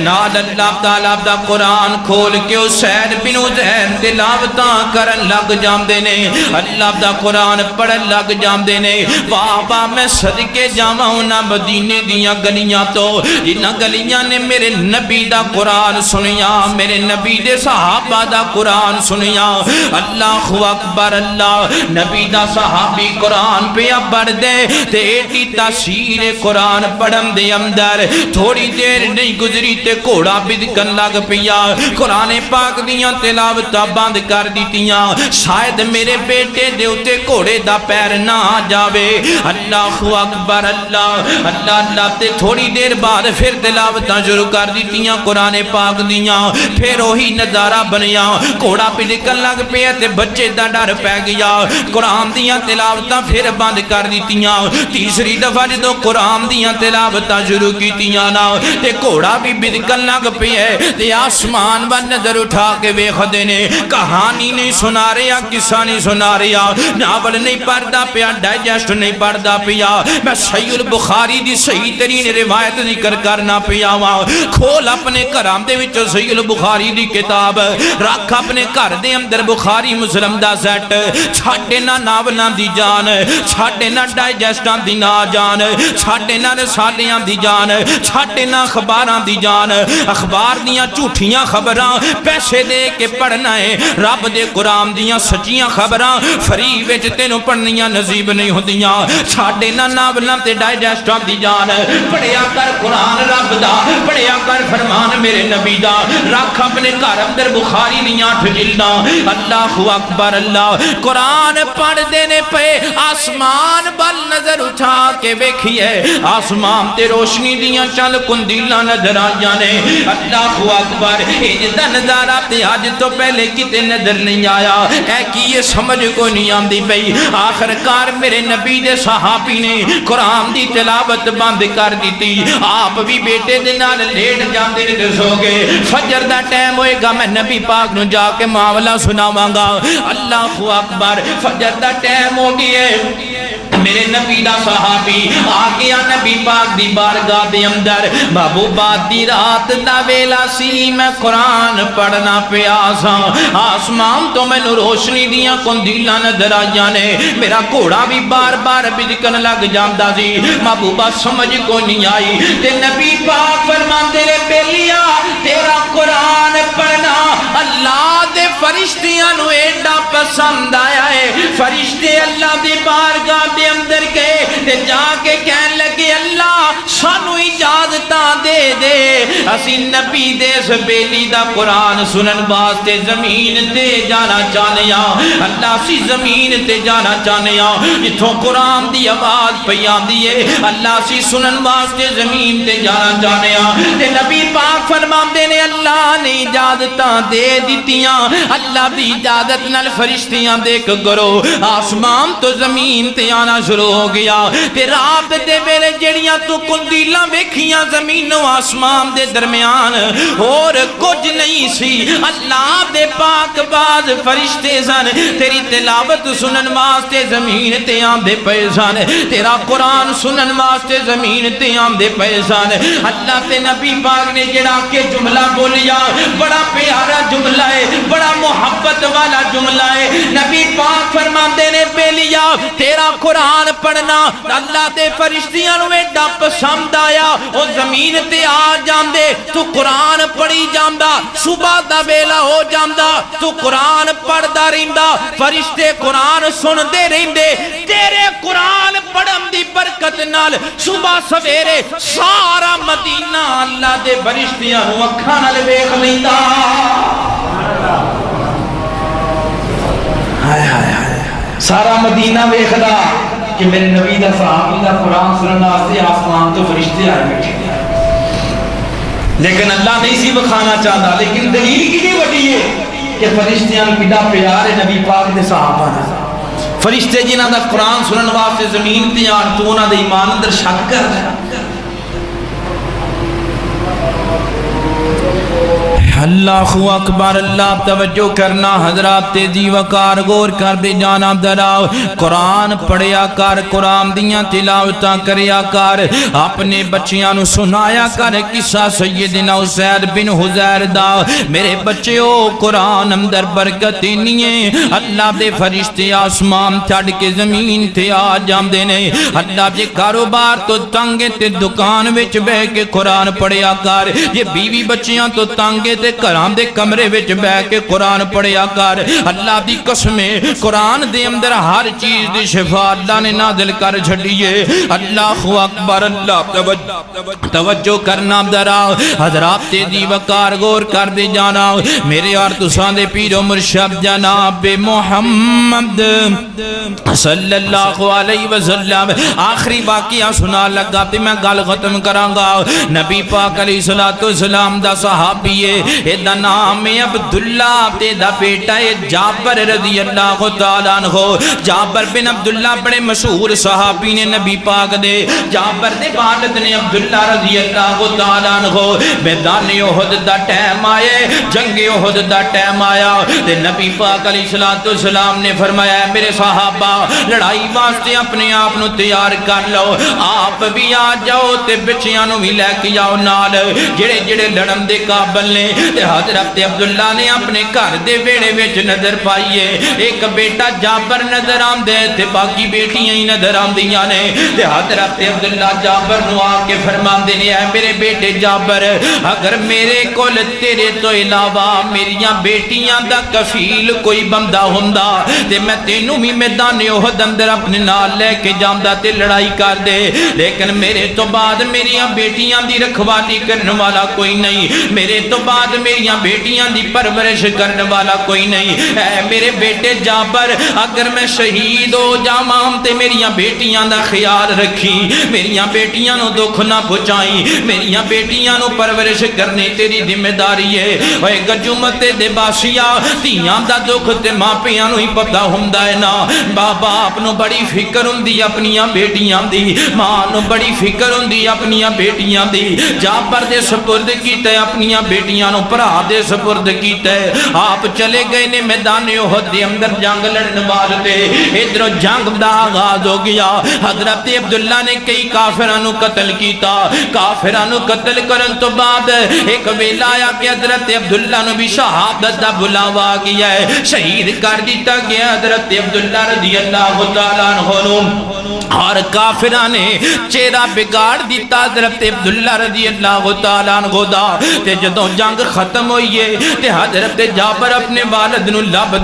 نال اللہ تعالیٰ دا قرآن کھول کے اسید بن حزیر تلاوت تلاوتاں کرن لگ جاندے نے اللہ دا قرآن پڑھن لگ جاندے نے واہ واہ میں صدقے جاواں انہاں مدینے دیاں گلیاں تو جنہاں گلیاں نے میرے نبی دا قرآن سنیا میرے نبی دے صحابہ دا قرآن سنیا اللہ اکبر اللہ نبی دا صحابی قرآن پہ پڑھ دے تے ایڈی تاثیر قرآن پڑھن دے اندر تھوڑی دیر نہیں گزری تے گھوڑا بدکن لگ پیا قرآن پاک دیاں تلاوتاں بند کر دیتیاں شاید میرے بیٹے دے اتے گھوڑے دا پیر نہ آ جاوے اللہ اکبر اللہ اللہ اللہ تے تھوڑی دیر بعد پھر تلاوتاں شروع کر دیتیاں قرآن پاک دیاں پھر وہی نظارہ بنیا گھوڑا بدکن لگ پیا تے بچے دا ڈر پہ گیا قرآن دیاں تلاوتاں پھر بند کر دیتیاں تیسری دفعہ جدو قرآن دیاں تلاوتاں شروع کیتیاں نا تے گھوڑا بھی بدکن لگ پیا تے آسمان و نظر اٹھا کے ویکھدے نے کہانی نہیں سنا رہا قصہ نہیں سنا رہا ناول نہیں پڑھدا پیا ڈائجسٹ نہیں پڑھدا پیا میں صحیح البخاری دی صحیح ترین روایت ذکر کرنا پیا وا کھول اپنے گھراں دے وچ صحیح البخاری دی کتاب رکھ اپنے گھر دے اندر بخاری مسلم دا سیٹ چھاڑے نہ ناولاں دی جان چھاڑے نہ ڈائجسٹاں دی نا جان چھاڑے نہ رسالیاں دی جان چھاڑے نہ اخباراں دی جان اخبار دیاں جھوٹیاں خبراں پیسے دے کے پڑھنا ہے رب دے قرآن دیاں سچیاں خبراں فری وچ تینوں پڑھنیاں نصیب نہیں ہوندیاں چھاڑے نہ ناولاں تے ڈائجسٹاں دی جان پڑھیا کر قرآن رب دا پڑھیا کر فرمان میرے نبی دا رکھ اپنے گھر اندر بخاری دیاں 8 جلداں اللہ اکبر اللہ قرآن پڑھ دینے پہ آسمان بل نظر اٹھا کے ویکھیے آسمان تے روشنی دیاں چل کندیلاں نظر آ جانے اللہ اکبر اجدہ نظارہ تے آج تو پہلے کتے نظر نہیں آیا اے کی یہ سمجھ کو نہیں آندی بھئی آخر کار میرے نبی دے صحابی نے قرآن دی تلاوت بند کر دیتی آپ بھی بیٹے دے نال لیٹ جاندے نے سو گئے فجر دا ٹائم ہوئے گا میں نبی پاک نو جا کے معاملہ سناواں گا اللہ اکبر فجر دا ٹائم ہو گیا میرے نبی دا صحابی آگیا نبی پاک دی بارگاہ دے اندر محبوبات دی رات دا ویلا سی میں قرآن پڑھنا پیاسا آسمان تو میں روشنی دیاں کندیلاں نظر آ جانے میرا گھوڑا بھی بار بار بدکن لگ جاندا سی محبوبہ سمجھ کو نہیں آئی تے نبی پاک فرماندے نے بیلیا تیرا قرآن پڑھنا اللہ دے فرشتیاں نو ایڈا پسند آیا ہے فرشتے اللہ دی بارگاہ دے اندر گئے تے جا کے کہن لگے اللہ سانو اجازتاں دے دے اسی نبی دے سبیلی دا قرآن سنن واسطے زمین تے جانا چاہنے اللہ اسی زمین تے جانا چاہنے جتھوں قرآن دی آواز پہ آندی ہے اللہ اسی سنن واسطے زمین تے جانا چاہنے تے نبی پاک فرماندے نے اللہ نے اجازتاں دے دیتیاں اللہ بھی اجازت نال فرشتیاں دیکھ کرو آسمان تو زمین تے آنا شروع ہو گیا تے رات دے ویلے جڑیاں تو کندیلاں ویکھیاں زمین و آسمان دے درمیان اور کچھ نہیں سی اللہ دے پاک باز فرشتے سن تیری تلاوت سنن واسطے زمین تے آندے پئے سن تیرا قرآن سنن واسطے زمین تے آندے پئے سن اللہ تے نبی پاک نے جڑا کے جملہ بولیا بڑا پیارا جملہ ہے بڑا محبت والا جملہ ہے نبی پاک فرماندے نے بیلیا تیرا قرآن پڑھنا اللہ دے فرشتیاں نو ایڈا پسند آیا او زمین تے آ جاندے تو قرآن پڑھی جاندا صبح دا ویلا ہو جاندا تو قرآن پڑھدا رہندا فرشتے قرآن سندے رہندے تیرے قرآن پڑھن دی برکت نال صبح سویرے سارا مدینہ اللہ دے فرشتیاں نو اکھاں نال ویکھ لیندا سارا مدینہ ویکھدا کہ میرے نبی دا صحابی دا قرآن سننا واسطے آسمان تو فرشتے آئے بیٹھے لیکن اللہ نہیں سی بکھانا چاہتا لیکن دلیل کی نہیں بڑی ہے کہ فرشتیاں کڈا پیار ہے نبی پاک دے صحابہ دا فرشتے جنہاں دا قرآن سنن واسطے زمین تے آن تو انہاں دے ایمان اندر شک کر اللہ اکبر، اللہ توجہ کرنا حضرات، تیزی وقار غور کر دے جانا دراؤ، قرآن پڑھیا کر، قرآن دیاں تلاوتاں کریا کر، اپنے بچیاں نو سنایا کر قصہ سیدنا حسین بن حضیر دا۔ میرے بچیو قرآن اندر برکت نہیں ہے، اللہ دے فرشتے آسمان چھڑ کے زمین تے آ جاندے نے۔ اللہ جے کاروبار تو تنگے تے دکان وچ بہ کے قرآن پڑھیا کر، یہ بیوی بچیاں تو تنگے تے گھران دے کمرے وچ بہ کے قرآن پڑھیا کر۔ اللہ دی قسم قرآن دے اندر ہر چیز دی شفا اللہ نے نازل کر چھڑیے۔ اللہ اکبر، اللہ توجہ کرنا ذرا حضرات، تیزی وقار غور کر دے جانا۔ میرے اور تساں دے پیر و مرشد جناب محمد صلی اللہ علیہ وسلم آخری واقعہ سنا لگا تے میں گل ختم کراں گا۔ نبی پاک علیہ السلام دا صحابی ہے، اے دا نام ہے عبداللہ، تے دا بیٹا ہے جابر رضی اللہ تعالیٰ عنہ۔ جابر بن عبداللہ بڑے مشہور صحابی نے نبی پاک دے۔ جابر دے والد نے عبداللہ رضی اللہ تعالیٰ عنہ میدان احد دا ٹائم آئے، جنگ احد دا ٹائم آیا تے نبی پاک علیہ السلام نے فرمایا میرے صحابہ لڑائی واسطے اپنے آپ نو تیار کر لو، آپ بھی آ جاؤ تے بچیاں نو بھی لے کے جاؤ نال، جڑے جڑے لڑن دے قابل نے۔ تے حضرت عبداللہ نے اپنے گھر دے ویڑے وچ نظر پائیے، ایک بیٹا جابر نظر آندے تے باقی بیٹیاں ہی نظر آندیاں نے۔ تے حضرت عبداللہ جابر نو آ کے فرماندے نے اے میرے بیٹے جابر، اگر میرے کول تیرے تو علاوہ میریاں بیٹیاں دا کفیل کوئی بندہ ہوندا تے میں تینوں بھی میدان احد اندر اپنے نال لے کے جاندا تے لڑائی کر دے، لیکن میرے تو بعد میریاں بیٹیاں دی رکھوالی کرنے والا کوئی نہیں، میرے تو بعد میریاں بیٹیاں دی پرورش کرنے والا کوئی نہیں۔ اے میرے بیٹے جابر، اگر میں شہید ہو جاواں تے میریاں بیٹیاں دا خیال رکھی، میریاں بیٹیاں نو دکھ نہ پہنچائی، میریاں بیٹیاں نو پرورش کرنی تیری ذمہ داری ہے۔ اوے گجمت دے باشیا، تیاں دا دکھ تے ماں پیاں نو ہی پتہ ہوندا ہے نا۔ بابا آپ نو بڑی فکر ہوندی اپنیاں بیٹیاں دی، ماں نو بڑی فکر ہوندی اپنیاں بیٹیاں دی۔ جابر دے سپرد کیتا ہے اپنیاں بیٹیاں نو، بھرا دے سپرد کیتا ہے۔ آپ چلے گئے نے میدان احد دے اندر جنگ لڑن واسطے۔ ادھر جنگ دا آغاز ہو گیا، حضرت عبداللہ نے کئی کافراں نو قتل کیتا۔ کافراں نو قتل کرن تو بعد ایک ویلا آیا کہ حضرت عبداللہ نو بھی شہادت دا بلاوا آ گیا ہے، شہید کر دیتا گیا حضرت عبداللہ رضی اللہ تعالیٰ عنہ۔ اور کافراں نے چہرہ بگاڑ دیتا حضرت عبداللہ رضی اللہ تعالیٰ عنہ دا۔ تے جدوں جنگ ختم ہوئی ہے تے حضرت جابر اپنے والد نو لب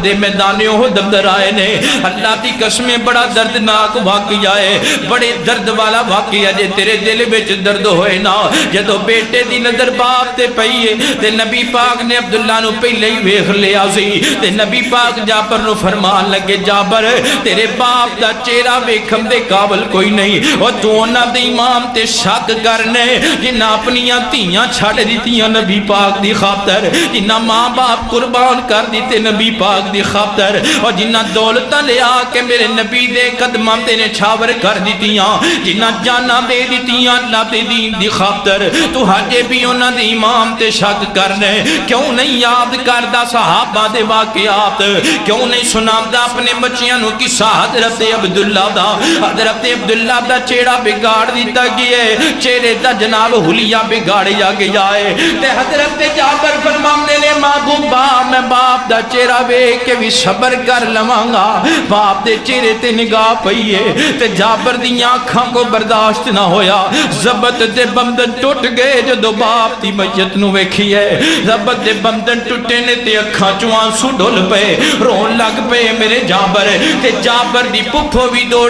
دے میدان احد اندر آئے نے۔ اللہ دی قسمیں بڑا دردناک واقعہ ہے، بڑے درد والا واقعہ جے تیرے دل وچ درد ہوئے نا۔ جدوں بیٹے دی نظر باپ تے پئی ہے تے نبی پاک نے عبداللہ نو پہلے ہی ویکھ لیا سی تے نبی پاک جابر نو فرمان لگے جابر تیرے باپ دا چہرہ ویکھن دے قابل کوئی نہیں، او تو انہاں دے امام تے شک کرنے جنہاں اپنیاں دھیاں چھڈ دتیاں نبی پاک دی خاطر، جنہاں ماں باپ قربان کر دیتے نبی پاک دی خاطر، اور جنہاں دولتاں لے آ کے میرے نبی دے قدماں تے نچھاور کر دیتیاں، جنہاں جاناں دے دیتیاں اللہ دے دین دی خاطر، تو ہجے بھی انہاں دے امام تے شک کرنے کیوں نہیں یاد کردا صحابہ دے واقعات، کیوں نہیں سنادا اپنے بچیاں نو قصہ حضرت عبداللہ دا۔ حضرت عبداللہ دا چہرہ بگاڑ دیتا گیا ہے، چہرے دا جناب حلیہ بگاڑیا گیا ہے۔ تے حضرت جابر فرماندے نے محبوبہ میں باپ دا چہرہ ویکھ کے بھی صبر کر لواں گا۔ باپ دے چہرے تے نگاہ پئی ہے تے جابر دی آنکھاں کو برداشت نہ ہویا، ضبط دے بندن ٹوٹ گئے جدوں باپ دی میت نو ویکھی ہے۔ ضبط دے بندن ٹوٹے نے تے اکھاں چوں آنسو ڈل پئے، رون لگ پئے میرے جابر۔ تے جابر دی پھپھو بھی دوڑ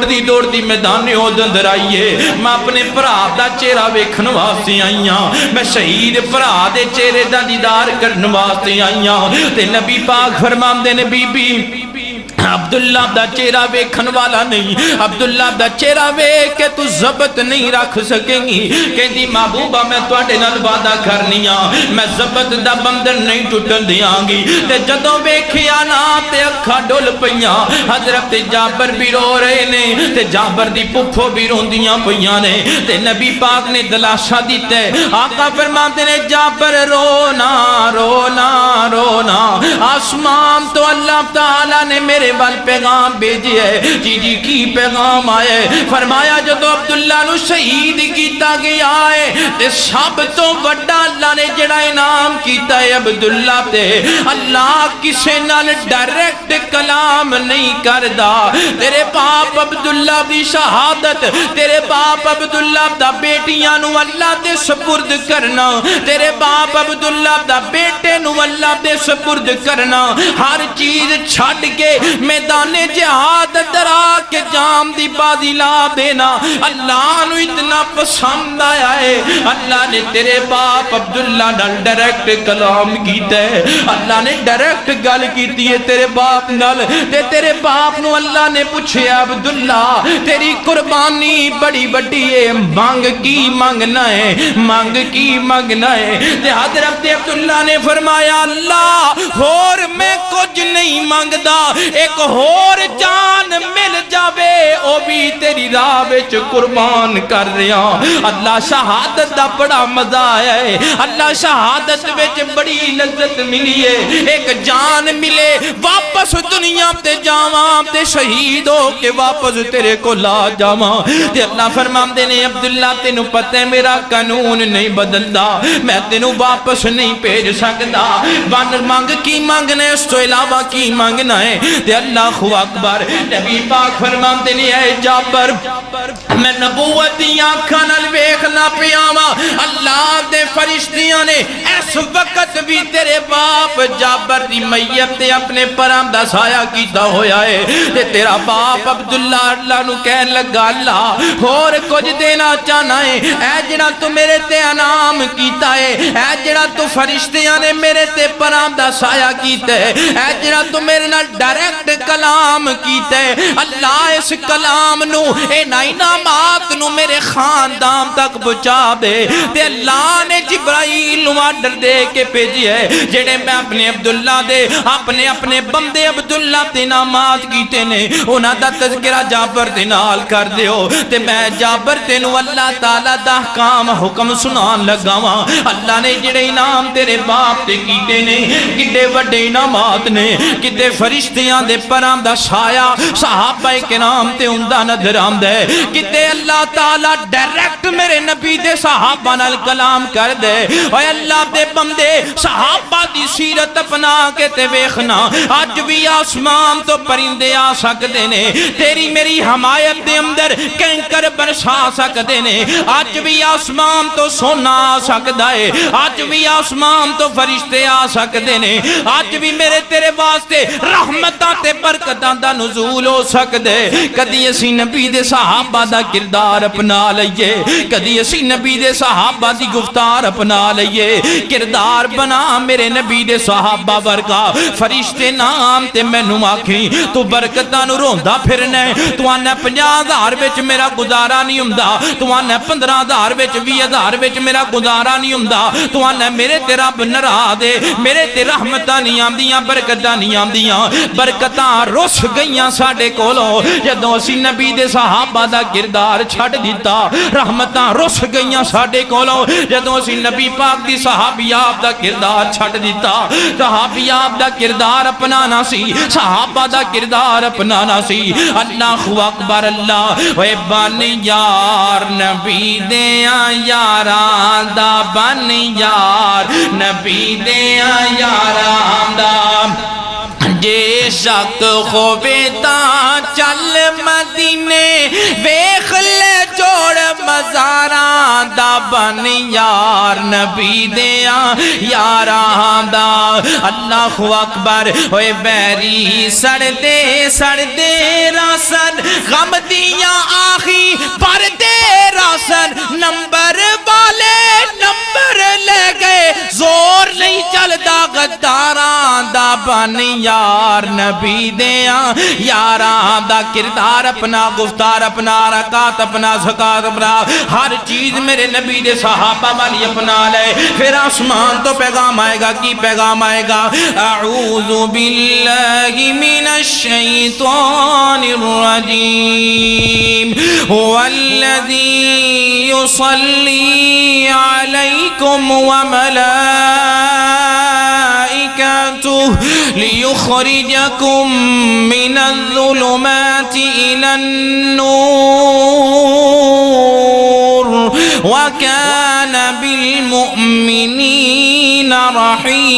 دی میدان احد اندر آئیے، میں اپنے بھرا دا چہرہ ویکھن واسطے آئی ہاں، میں شہید بھرا دے چہرے دا دیدار کرن واسطے آئی ہاں۔ تے نبی پاک فرماندے نے بی بی عبداللہ دا چہرہ ویکھن والا نہیں، عبداللہ دا چہرہ ویکھ کے تو ضبط نہیں رکھ سکیں گی، کہندی محبوبہ میں تواڈے نال وعدہ کرنی ہاں میں ضبط دا بندھن نہیں ٹوٹن دیاں گی۔ تے جدوں ویکھیا نا تے اکھاں ڈل پیاں، حضرت جابر بھی رو رہے نے تے جابر دی پھپھو بھی روندیاں پیاں نے، تے نبی پاک نے دلاسا دیتا ہے، آقا فرماتے نے جابر رونا رونا رونا، آسمان تو اللہ تعالیٰ نے میرے وال پیغام بھیجی ہے۔ جی کی پیغام آئے؟ فرمایا جدو عبداللہ نو شہید کیتا گیا ہے تے سب تو بڑا اللہ نے جڑا انعام کیتا ہے عبداللہ تے، اللہ کسے نال ڈائریکٹ کلام نہیں کردا۔ تیرے باپ عبداللہ دی شہادت، تیرے باپ عبداللہ دا بیٹیاں نو اللہ دے سپرد کرنا، تیرے باپ عبداللہ دا بیٹے نو اللہ دے سپرد کرنا، ہر چیز چھڑ کے میدان جہاد درا کے جام دی بازی لا دینا اللہ نو اتنا پسند آیا ہے۔ اللہ نے تیرے باپ عبداللہ نال ڈائریکٹ کلام کیتا ہے، اللہ نے ڈائریکٹ گل کیتی ہے تیرے باپ نال، تے تیرے باپ نو اللہ نے پوچھیا عبداللہ تیری قربانی بڑی بڑی ہے، مانگ کی مانگنا ہے، مانگ کی مانگنا ہے؟ تے حضرت عبداللہ نے فرمایا اللہ اور میں کچھ نہیں مانگدا، ایک اور جان مل جاوے او بھی تیری راہ وچ قربان کر رہا۔ اللہ شہادت دا بڑا مزہ آیا ہے، اللہ شہادت وچ بڑی لذت ملی ہے، ایک جان ملے واپس دنیا تے جاواں تے شہید ہو کے واپس تیرے کو لا جاواں۔ تے اللہ فرماندے نے عبداللہ تینوں پتہ ہے میرا قانون نہیں بدلدا، میں تینوں واپس نہیں بھیج سکدا، مانگ کی مانگنا ہے اس تو علاوہ کی مانگنا ہے؟ تے اللہ اکبر نبی پاک فرماندے نے اے جابر میں نبوت دی آنکھاں نال ویکھنا پیاواں، اللہ دے فرشتیاں نے اس وقت بھی تیرے باپ جابر دی میت تے اپنے پراں دا سایہ کیتا ہویا ہے۔ تے تیرا باپ عبداللہ اللہ نو کہن لگا اللہ اور کچھ دینا چاہنا ہے، اے جڑا تو میرے تے انعام کیتا ہے، اے جڑا تو فرشتیاں نے میرے تے پراں دا سایہ کیتا ہے، اے جڑا تو میرے نال ڈائریکٹ کلام کیتا ہے، اللہ اس کلام نو اے انعامات نو میرے خاندان تک پہنچا دے۔ تے اللہ نے جبرائیل نو آرڈر دے کے بھیجی ہے جڑے میں اپنے عبداللہ دے اپنے بندے عبداللہ تے انعامات کیتے نے انہاں دا تذکرہ جابر دے نال کر دیو تے میں جابر تینو اللہ تعالیٰ دا احکام حکم سنان لگاواں۔ اللہ نے جڑے انعام تیرے باپ تے کیتے نے کڈے وڈے انعامات نے، کڈے فرشتیاں دے پراں دا سایہ صحابہ کرام تے اوندا نظر آندا ہے، کتے اللہ تعالیٰ ڈائریکٹ میرے نبی دے صحابہ نال کلام کر دے۔ اے اللہ دے بندے صحابہ دی سیرت اپنا کے تے ویکھنا، اج بھی آسمان تو پرندے آ سکدے نے، تیری میری حمایت دے اندر کینکر برسا سکدے نے، اج بھی آسمان تو سونا آ سکدا ہے، اج بھی آسمان تو فرشتے آ سکدے نے، اج بھی میرے تیرے واسطے رحمتاں تے برکتاں دا نزول ہو سکدے۔ کدی اسی نبی دے صحابہ دا کردار اپنا لئیے، کدی اسی نبی دے صحابہ دی گفتار اپنا لئیے، کردار بنا میرے نبی دے صحابہ ورگا۔ فرشتے نام تے میں نو آکھیں تو برکتاں نو روندا پھرنے، تو آنے 50,000 وچ میرا گزارا نہیں ہوندا، تو آنے 15,000 وچ 20,000 وچ میرا گزارا نہیں ہوندا، تو آنے میرے تے رب ناراض دے، میرے تے رحمتاں نہیں آندیاں، برکتاں نہیں آندیاں۔ برکتاں رس گئیاں ساڈے کولوں جدوں اسی نبی دے صحابہ دا کردار چھڑ دیتا، رحمتاں رس گئیاں ساڈے کولوں جدوں اسی نبی پاک دی صحابیات دا کردار چھڑ دیتا، صحابیات دا کردار اپنانا سی، صحابہ دا کردار اپنانا سی۔ اللہ اکبر اللہ اے بانی یار نبی دیاں یاراں دا، بانی یار نبی دیاں یاراں دا، جے شک ہووے تاں چل مدینے ویکھ لے جوڑ مزاراں دا، بن یار نبی دیاں یاراں دا۔ اللہ اکبر ہوئے بیری سڑدے راسن غم دیاں آخی پر دے راسن، نمبر والے نمبر لے گئے زور نہیں چلدا غداراں دا، بن یار نبی دیا یاراں دا کردار اپنا گفتار اپنا حرکات اپنا زکات اپنا ہر چیز میرے نبی دے صحابہ والی اپنا لے پھر آسمان تو پیغام آئے گا کی پیغام آئے گا اعوذ باللہ من الشیطان الرجیم والذی یصلی علیکم وملائکتہ لِيُخْرِجَكُم مِّنَ الظُّلُمَاتِ إِلَى النُّورِ وَكَانَ بِالْمُؤْمِنِينَ رَحِيمًا